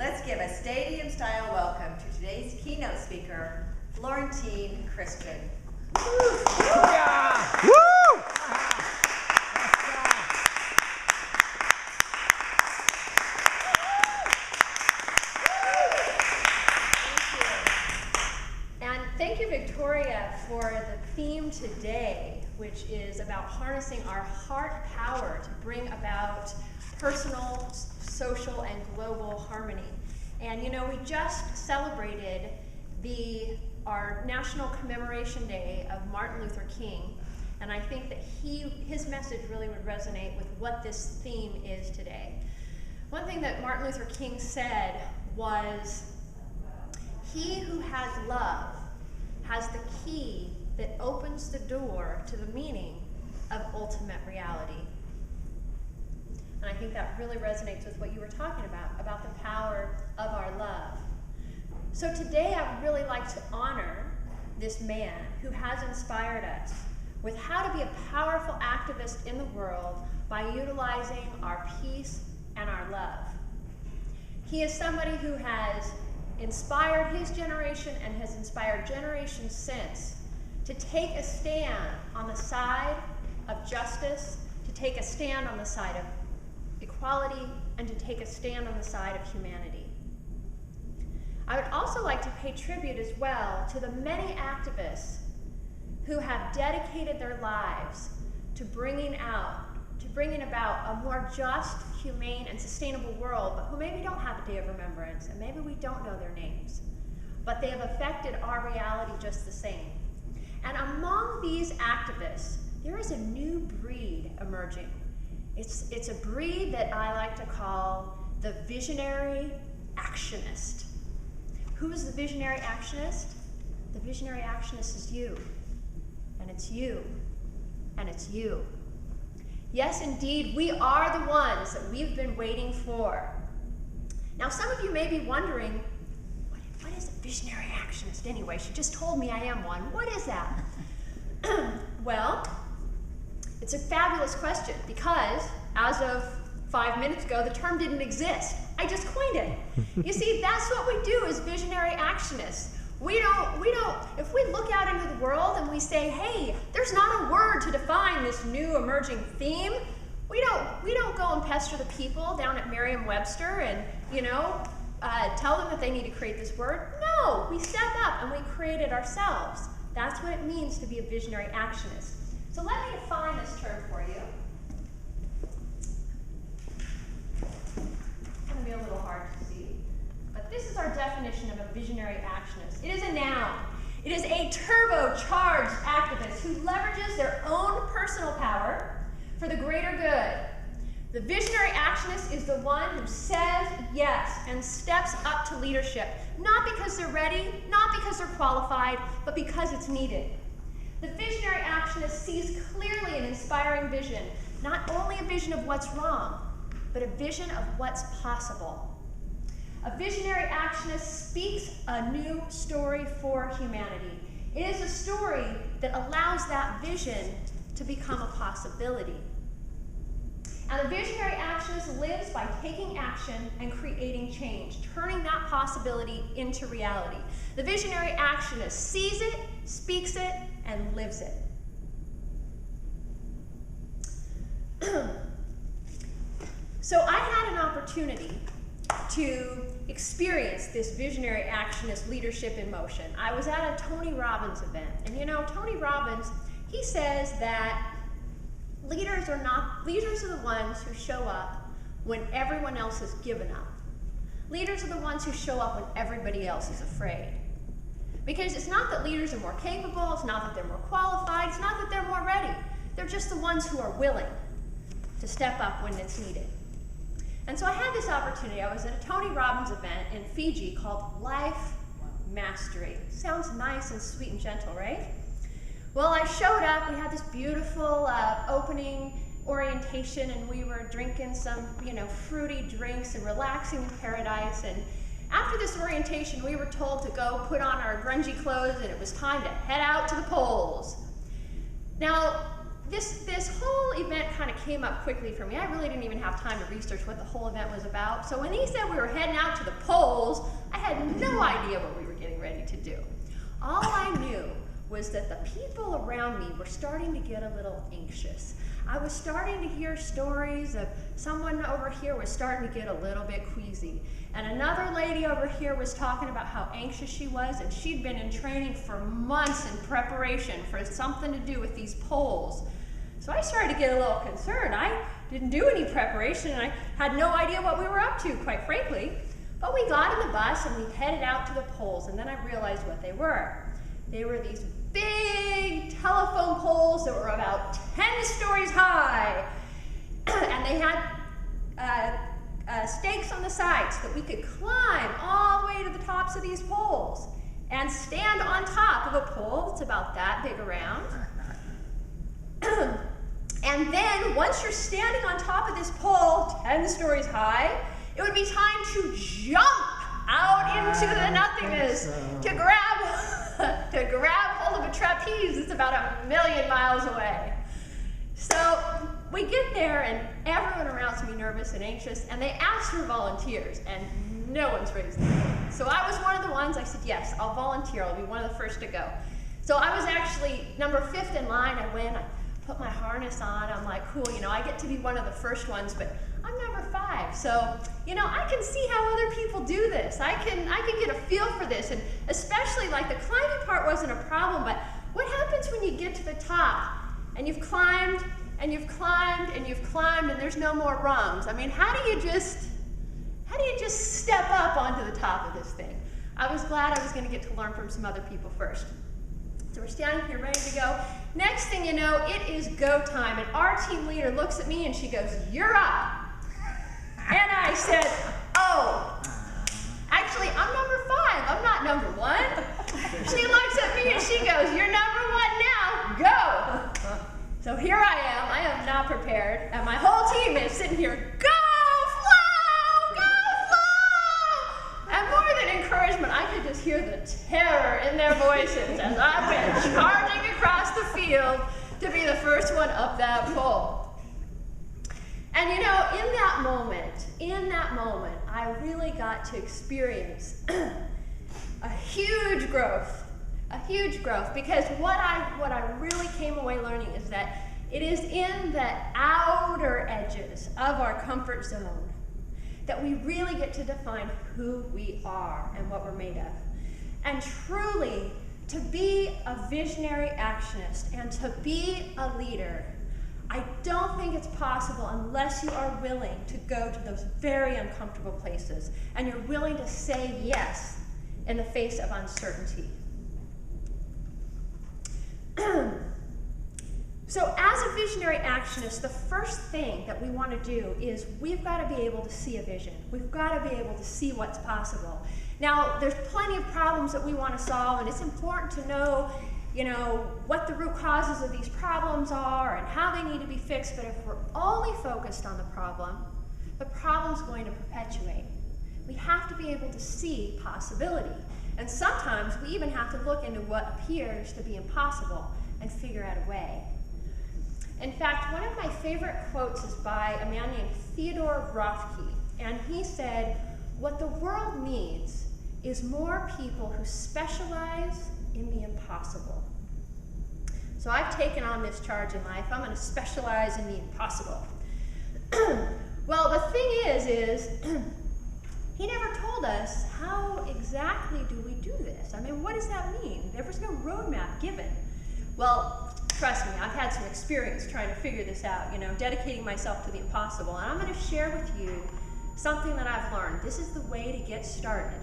Let's give a stadium-style welcome to today's keynote speaker, Florentine Christian. Yeah. Woo! And thank you, Victoria, for the theme today, which is about harnessing our heart power to bring about personal, social, and global harmony. And you know, we just celebrated our National Commemoration Day of Martin Luther King, and I think that his message really would resonate with what this theme is today. One thing that Martin Luther King said was, "He who has love has the key that opens the door to the meaning of ultimate reality." And I think that really resonates with what you were talking about the power of our love. So today I would really like to honor this man who has inspired us with how to be a powerful activist in the world by utilizing our peace and our love. He is somebody who has inspired his generation and has inspired generations since to take a stand on the side of justice, to take a stand on the side of equality, and to take a stand on the side of humanity. I would also like to pay tribute as well to the many activists who have dedicated their lives to bringing about a more just, humane, and sustainable world, but who maybe don't have a day of remembrance, and maybe we don't know their names, but they have affected our reality just the same. And among these activists, there is a new breed emerging. It's a breed that I like to call the Visionary Actionist. Who is the Visionary Actionist? The Visionary Actionist is you, and it's you, and it's you. Yes, indeed, we are the ones that we've been waiting for. Now, some of you may be wondering, what is a Visionary Actionist anyway? She just told me I am one. What is that? Well, it's a fabulous question because as of 5 minutes ago, the term didn't exist. I just coined it. You see, that's what we do as Visionary Actionists. We don't, if we look out into the world and we say, hey, there's not a word to define this new emerging theme, we don't go and pester the people down at Merriam-Webster and, tell them that they need to create this word. No, we step up and we create it ourselves. That's what it means to be a Visionary Actionist. So let me define this term for you. It's going to be a little hard to see. But this is our definition of a Visionary Actionist. It is a noun. It is a turbocharged activist who leverages their own personal power for the greater good. The Visionary Actionist is the one who says yes and steps up to leadership, not because they're ready, not because they're qualified, but because it's needed. The Visionary Actionist sees clearly an inspiring vision, not only a vision of what's wrong, but a vision of what's possible. A Visionary Actionist speaks a new story for humanity. It is a story that allows that vision to become a possibility. And a Visionary Actionist lives by taking action and creating change, turning that possibility into reality. The Visionary Actionist sees it, speaks it, and lives it. So I had an opportunity to experience this Visionary Actionist leadership in motion. I was at a Tony Robbins event, and Tony Robbins, he says that leaders are the ones who show up when everyone else has given up. Leaders are the ones who show up when everybody else is afraid. Because it's not that leaders are more capable, it's not that they're more qualified, it's not that they're more ready. They're just the ones who are willing to step up when it's needed. And so I had this opportunity. I was at a Tony Robbins event in Fiji called Life Mastery. Sounds nice and sweet and gentle, right? Well, I showed up, we had this beautiful opening orientation, and we were drinking some, fruity drinks and relaxing in paradise. And after this orientation, we were told to go put on our grungy clothes, and it was time to head out to the polls. Now, this whole event kind of came up quickly for me. I really didn't even have time to research what the whole event was about. So when he said we were heading out to the polls, I had no idea what we were getting ready to do. All I knew was that the people around me were starting to get a little anxious. I was starting to hear stories of someone over here was starting to get a little bit queasy. And another lady over here was talking about how anxious she was, and she'd been in training for months in preparation for something to do with these polls. So I started to get a little concerned. I didn't do any preparation, and I had no idea what we were up to, quite frankly. But we got in the bus and we headed out to the polls, and then I realized what they were. They were these big telephone poles that were about 10 stories high. And they had stakes on the sides so that we could climb all the way to the tops of these poles and stand on top of a pole that's about that big around. And then once you're standing on top of this pole, 10 stories high, it would be time to jump out into the nothingness to grab hold of a trapeze that's about 1,000,000 miles away. So we get there and everyone around's me nervous and anxious, and they ask for volunteers, and no one's raised their hand. So I was one of the ones. I said, yes, I'll volunteer. I'll be one of the first to go. So I was actually number 5th in line. I went, I put my harness on. I'm like, cool, I get to be one of the first ones, but I'm number 5. So, I can see how other people do this. I can get a feel for this, and especially like the climbing part wasn't a problem, but what happens when you get to the top and you've climbed and you've climbed and you've climbed and there's no more rungs? I mean, how do you just step up onto the top of this thing? I was glad I was going to get to learn from some other people first. So we're standing here ready to go. Next thing you know, it is go time, and our team leader looks at me and she goes, "You're up." And I said, "Oh, actually, I'm number 5. I'm not number 1. She looks at me and she goes, "You're number 1 now. Go." So here I am not prepared, and my whole team is sitting here, "Go, Flo! Go, Flo!" And more than encouragement, I could just hear the terror in their voices as I went charging across the field to be the first one up that pole. And in that moment, I really got to experience a huge growth, because what I really came away learning is that it is in the outer edges of our comfort zone that we really get to define who we are and what we're made of. And truly, to be a visionary actionist and to be a leader, I don't think it's possible unless you are willing to go to those very uncomfortable places and you're willing to say yes in the face of uncertainty. So as a visionary actionist, the first thing that we want to do is we've got to be able to see a vision. We've got to be able to see what's possible. Now, there's plenty of problems that we want to solve, and it's important to know, what the root causes of these problems are and how they need to be fixed. But if we're only focused on the problem's going to perpetuate. We have to be able to see possibility. And sometimes we even have to look into what appears to be impossible and figure out a way. In fact, one of my favorite quotes is by a man named Theodore Rothke, and he said, "What the world needs is more people who specialize in the impossible." So I've taken on this charge in life. I'm going to specialize in the impossible. Well, the thing is he never told us how exactly do we do this. I mean, what does that mean? There was no roadmap given. Well, trust me, I've had some experience trying to figure this out, dedicating myself to the impossible. And I'm going to share with you something that I've learned. This is the way to get started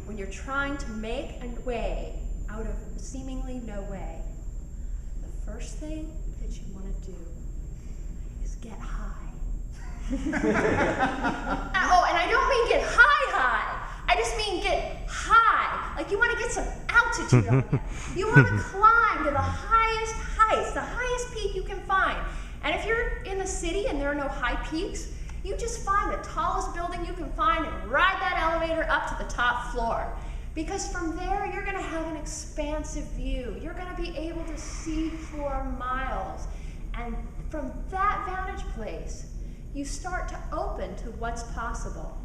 when you're trying to make a way out of seemingly no way. The first thing that you want to do is get high. Oh, and I don't mean get high. I just mean get high. Like you want to get some altitude on that. You want to climb to the highest heights, the highest peak you can find. And if you're in the city and there are no high peaks, you just find the tallest building you can find and ride that elevator up to the top floor. Because from there, you're going to have an expansive view. You're going to be able to see for miles. And from that vantage place, you start to open to what's possible.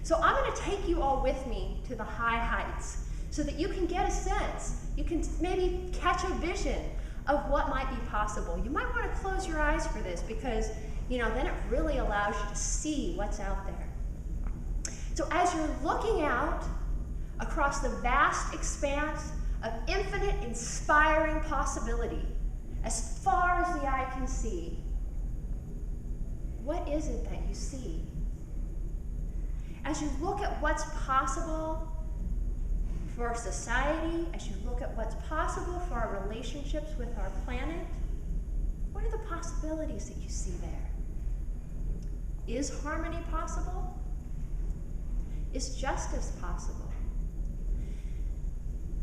So I'm going to take you all with me to the high heights so that you can get a sense, you can maybe catch a vision of what might be possible. You might want to close your eyes for this because, then it really allows you to see what's out there. So as you're looking out across the vast expanse of infinite, inspiring possibility, as far as the eye can see, what is it that you see? As you look at what's possible for our society, as you look at what's possible for our relationships with our planet, what are the possibilities that you see there? Is harmony possible? Is justice possible?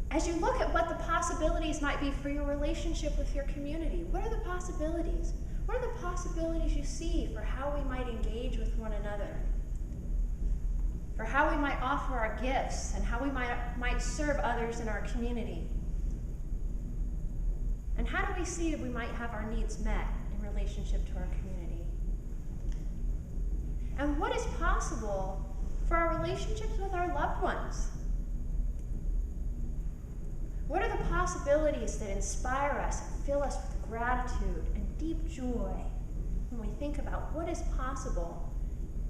As you look at what the possibilities might be for your relationship with your community, what are the possibilities? What are the possibilities you see for how we might engage with one another? For how we might offer our gifts and how we might serve others in our community? And how do we see that we might have our needs met in relationship to our community? And what is possible for our relationships with our loved ones? What are the possibilities that inspire us and fill us with gratitude and deep joy when we think about what is possible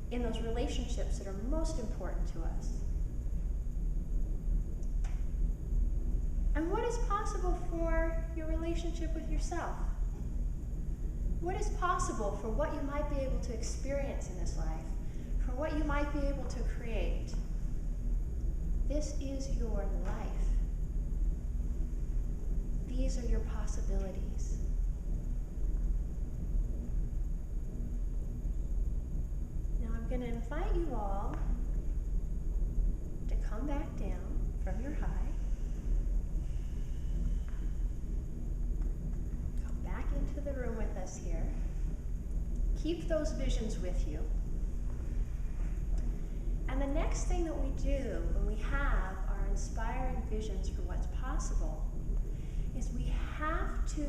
in those relationships that are most important to us? And what is possible for your relationship with yourself? What is possible for what you might be able to experience in this life, for what you might be able to create? This is your life. These are your possibilities. Now I'm going to invite you all to come back down from your high. Come back into the room with us here. Keep those visions with you. And the next thing that we do when we have our inspiring visions for what's possible is we have to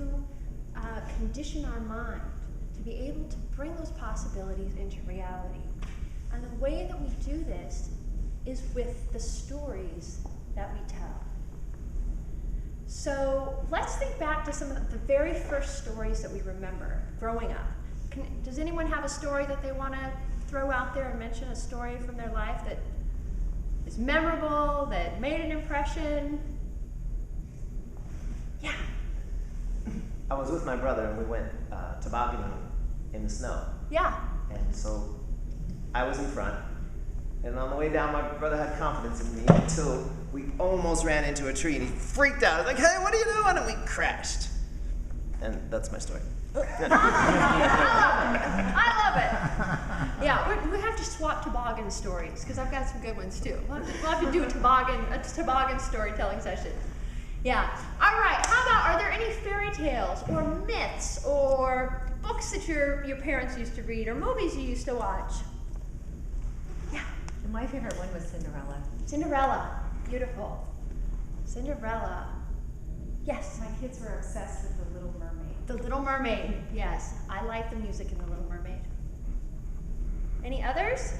condition our mind to be able to bring those possibilities into reality. And the way that we do this is with the stories that we tell. So let's think back to some of the very first stories that we remember growing up. Does anyone have a story that they want to throw out there and mention, a story from their life that is memorable, that made an impression? Yeah. I was with my brother and we went tobogganing in the snow. Yeah. And so I was in front. And on the way down, my brother had confidence in me until we almost ran into a tree and he freaked out. I was like, hey, what are you doing? And we crashed. And that's my story. I love it. Yeah, we have to swap toboggan stories because I've got some good ones too. We'll have to do a toboggan storytelling session. Yeah. All right. How about, are there any fairy tales or myths or books that your parents used to read or movies you used to watch? Yeah. My favorite one was Cinderella. Cinderella. Beautiful. Cinderella. Yes. My kids were obsessed with The Little Mermaid. The Little Mermaid. Yes. I like the music in The Little Mermaid. Any others?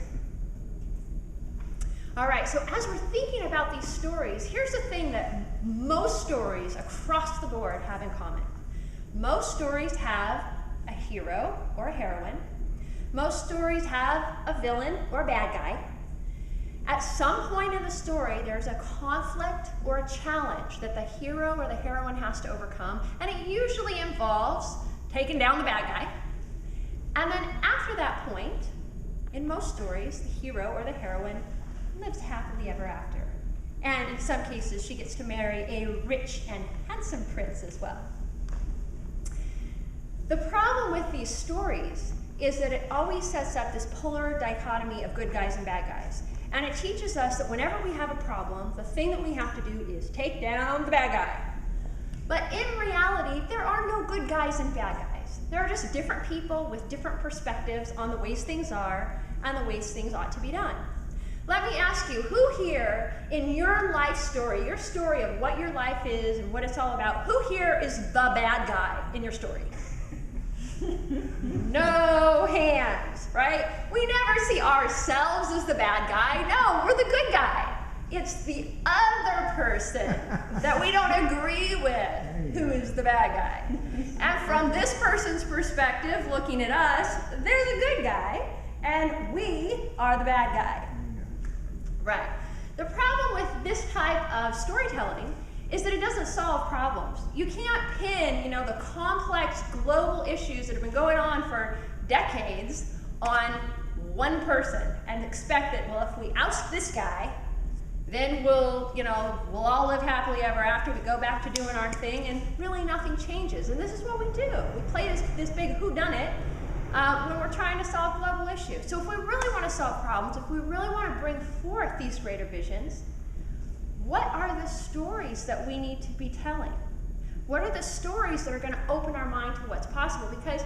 All right, so as we're thinking about these stories, here's the thing that most stories across the board have in common. Most stories have a hero or a heroine. Most stories have a villain or a bad guy. At some point in the story, there's a conflict or a challenge that the hero or the heroine has to overcome, and it usually involves taking down the bad guy. And then after that point, in most stories, the hero or the heroine lives happily ever after. And in some cases, she gets to marry a rich and handsome prince as well. The problem with these stories is that it always sets up this polar dichotomy of good guys and bad guys. And it teaches us that whenever we have a problem, the thing that we have to do is take down the bad guy. But in reality, there are no good guys and bad guys. There are just different people with different perspectives on the ways things are and the ways things ought to be done. Let me ask you, who here in your life story, your story of what your life is and what it's all about, who here is the bad guy in your story? No hands, right? We never see ourselves as the bad guy. No, we're the good guy. It's the other person that we don't agree with who is the bad guy. And from this person's perspective, looking at us, they're the good guy, and we are the bad guy. Right. The problem with this type of storytelling is that it doesn't solve problems. You can't pin, the complex global issues that have been going on for decades on one person and expect that, well, if we oust this guy, then we'll all live happily ever after. We go back to doing our thing, and really nothing changes. And this is what we do. We play this big whodunit when we're trying to solve global issues. So if we really want to solve problems, if we really want to bring forth these greater visions, what are the stories that we need to be telling? What are the stories that are going to open our mind to what's possible? Because,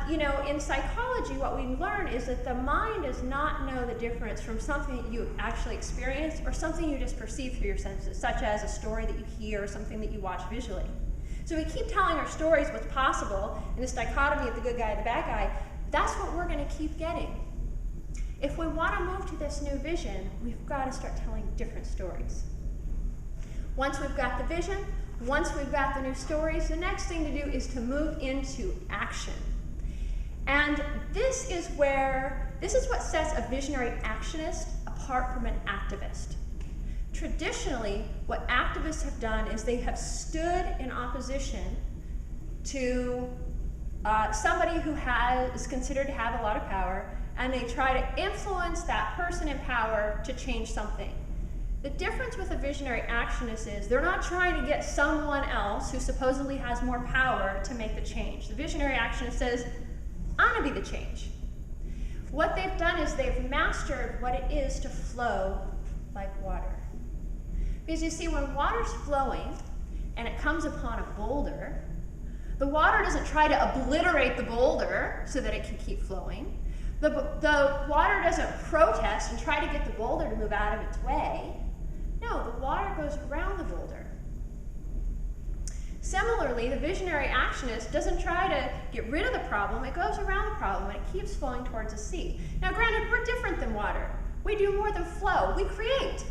in psychology, what we learn is that the mind does not know the difference from something that you actually experience or something you just perceive through your senses, such as a story that you hear or something that you watch visually. So we keep telling our stories what's possible in this dichotomy of the good guy and the bad guy. That's what we're going to keep getting. If we want to move to this new vision, we've got to start telling different stories. Once we've got the vision, once we've got the new stories, the next thing to do is to move into action. And this is what sets a visionary actionist apart from an activist. Traditionally, what activists have done is they have stood in opposition to somebody who is considered to have a lot of power, and they try to influence that person in power to change something. The difference with a visionary actionist is they're not trying to get someone else who supposedly has more power to make the change. The visionary actionist says, I'm going to be the change. What they've done is they've mastered what it is to flow like water. Because you see, when water's flowing and it comes upon a boulder, the water doesn't try to obliterate the boulder so that it can keep flowing. The water doesn't protest and try to get the boulder to move out of its way. No, the water goes around the boulder. Similarly, the visionary actionist doesn't try to get rid of the problem, it goes around the problem and it keeps flowing towards the sea. Now granted, we're different than water. We do more than flow, we create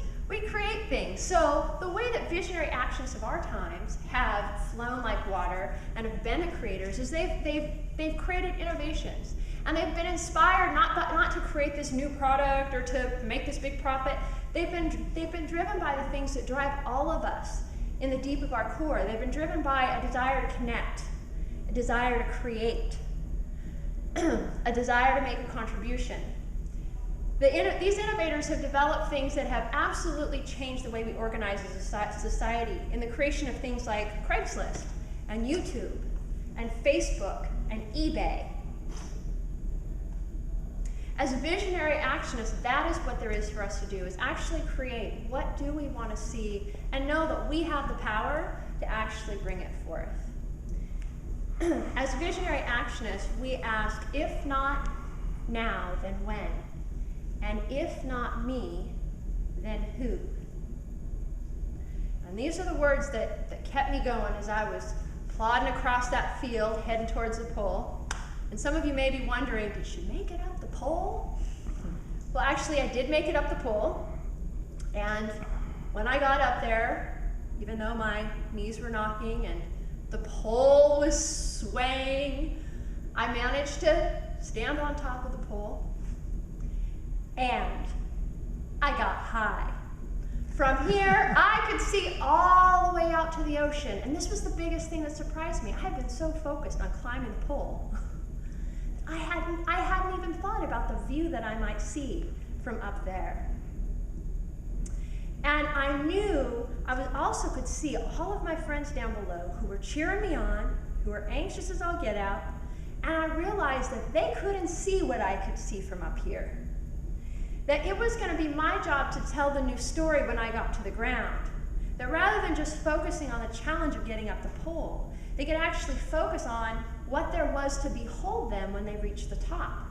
things. So the way that visionary actionists of our times have flown like water and have been the creators is they've created innovations. And they've been inspired not to create this new product or to make this big profit. They've been driven by the things that drive all of us in the deep of our core. They've been driven by a desire to connect, a desire to create, a desire to make a contribution. These innovators have developed things that have absolutely changed the way we organize as a society in the creation of things like Craigslist and YouTube and Facebook and eBay. As visionary actionists, that is what there is for us to do, is actually create what do we want to see and know that we have the power to actually bring it forth. As visionary actionists, we ask, if not now, then when? And if not me, then who? And these are the words that kept me going as I was plodding across that field, heading towards the pole. And some of you may be wondering, did she make it up the pole? Well, actually, I did make it up the pole. And when I got up there, even though my knees were knocking and the pole was swaying, I managed to stand on top of the pole. And I got high. From here, I could see all the way out to the ocean. And this was the biggest thing that surprised me. I had been so focused on climbing the pole. I hadn't even thought about the view that I might see from up there. And I knew also could see all of my friends down below who were cheering me on, who were anxious as all get out, and I realized that they couldn't see what I could see from up here. That it was going to be my job to tell the new story when I got to the ground. That rather than just focusing on the challenge of getting up the pole, they could actually focus on what there was to behold them when they reached the top.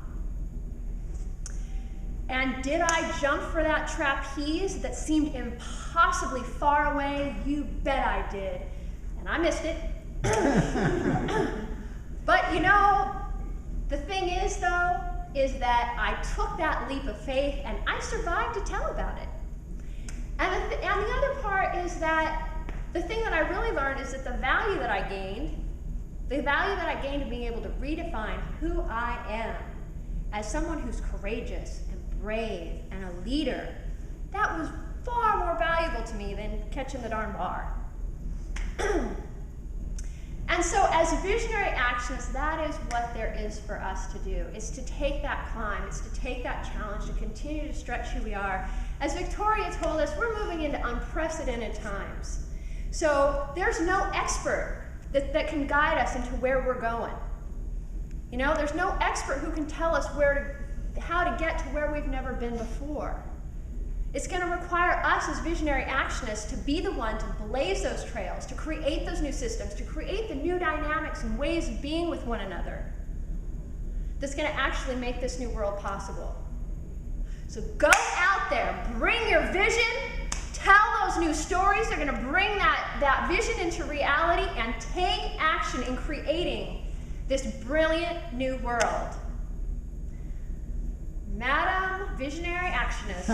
And did I jump for that trapeze that seemed impossibly far away? You bet I did. And I missed it. But you know, the thing is though, is that I took that leap of faith and I survived to tell about it. And the other part is that the thing that I really learned is that the value that I gained in being able to redefine who I am as someone who's courageous and brave and a leader, that was far more valuable to me than catching the darn bar. And so as visionary actionists, that is what there is for us to do. It's to take that climb, it's to take that challenge, to continue to stretch who we are. As Victoria told us, we're moving into unprecedented times. So there's no expert that can guide us into where we're going. You know, there's no expert who can tell us how to get to where we've never been before. It's going to require us as visionary actionists to be the one to blaze those trails, to create those new systems, to create the new dynamics and ways of being with one another that's going to actually make this new world possible. So go out there, bring your vision, tell those new stories. They're going to bring that vision into reality and take action in creating this brilliant new world. Madam Visionary Actionist.